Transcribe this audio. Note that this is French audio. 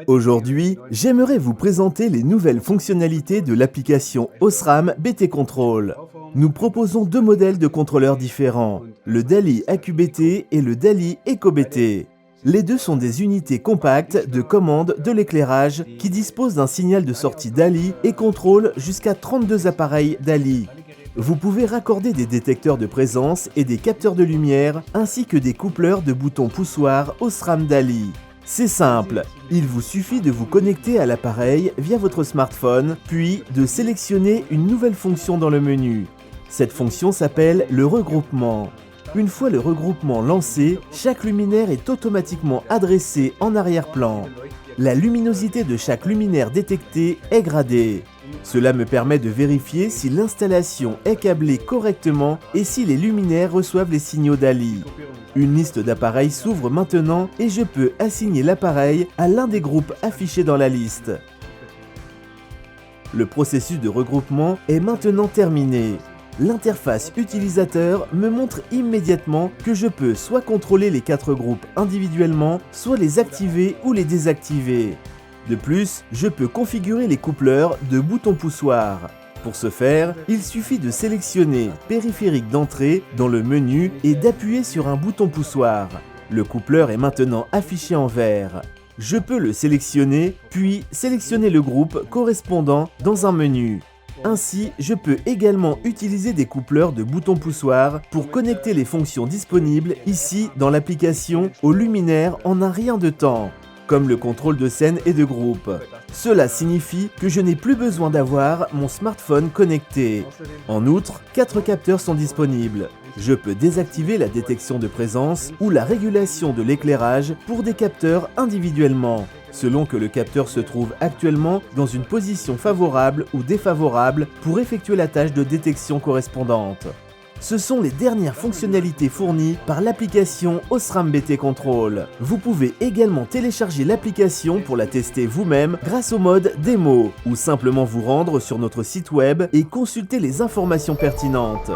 Aujourd'hui, j'aimerais vous présenter les nouvelles fonctionnalités de l'application Osram BT Control. Nous proposons deux modèles de contrôleurs différents, le DALI AQBT et le DALI EcoBT. Les deux sont des unités compactes de commande de l'éclairage qui disposent d'un signal de sortie DALI et contrôlent jusqu'à 32 appareils DALI. Vous pouvez raccorder des détecteurs de présence et des capteurs de lumière ainsi que des coupleurs de boutons poussoirs Osram DALI. C'est simple, il vous suffit de vous connecter à l'appareil via votre smartphone, puis de sélectionner une nouvelle fonction dans le menu. Cette fonction s'appelle le regroupement. Une fois le regroupement lancé, chaque luminaire est automatiquement adressé en arrière-plan. La luminosité de chaque luminaire détecté est gradée. Cela me permet de vérifier si l'installation est câblée correctement et si les luminaires reçoivent les signaux DALI. Une liste d'appareils s'ouvre maintenant et je peux assigner l'appareil à l'un des groupes affichés dans la liste. Le processus de regroupement est maintenant terminé. L'interface utilisateur me montre immédiatement que je peux soit contrôler les 4 groupes individuellement, soit les activer ou les désactiver. De plus, je peux configurer les coupleurs de boutons poussoirs. Pour ce faire, il suffit de sélectionner périphérique d'entrée dans le menu et d'appuyer sur un bouton poussoir. Le coupleur est maintenant affiché en vert. Je peux le sélectionner, puis sélectionner le groupe correspondant dans un menu. Ainsi, je peux également utiliser des coupleurs de boutons poussoirs pour connecter les fonctions disponibles ici dans l'application aux luminaires en un rien de temps, comme le contrôle de scène et de groupe. Cela signifie que je n'ai plus besoin d'avoir mon smartphone connecté. En outre, 4 capteurs sont disponibles. Je peux désactiver la détection de présence ou la régulation de l'éclairage pour des capteurs individuellement, selon que le capteur se trouve actuellement dans une position favorable ou défavorable pour effectuer la tâche de détection correspondante. Ce sont les dernières fonctionnalités fournies par l'application Osram BT Control. Vous pouvez également télécharger l'application pour la tester vous-même grâce au mode démo ou simplement vous rendre sur notre site web et consulter les informations pertinentes.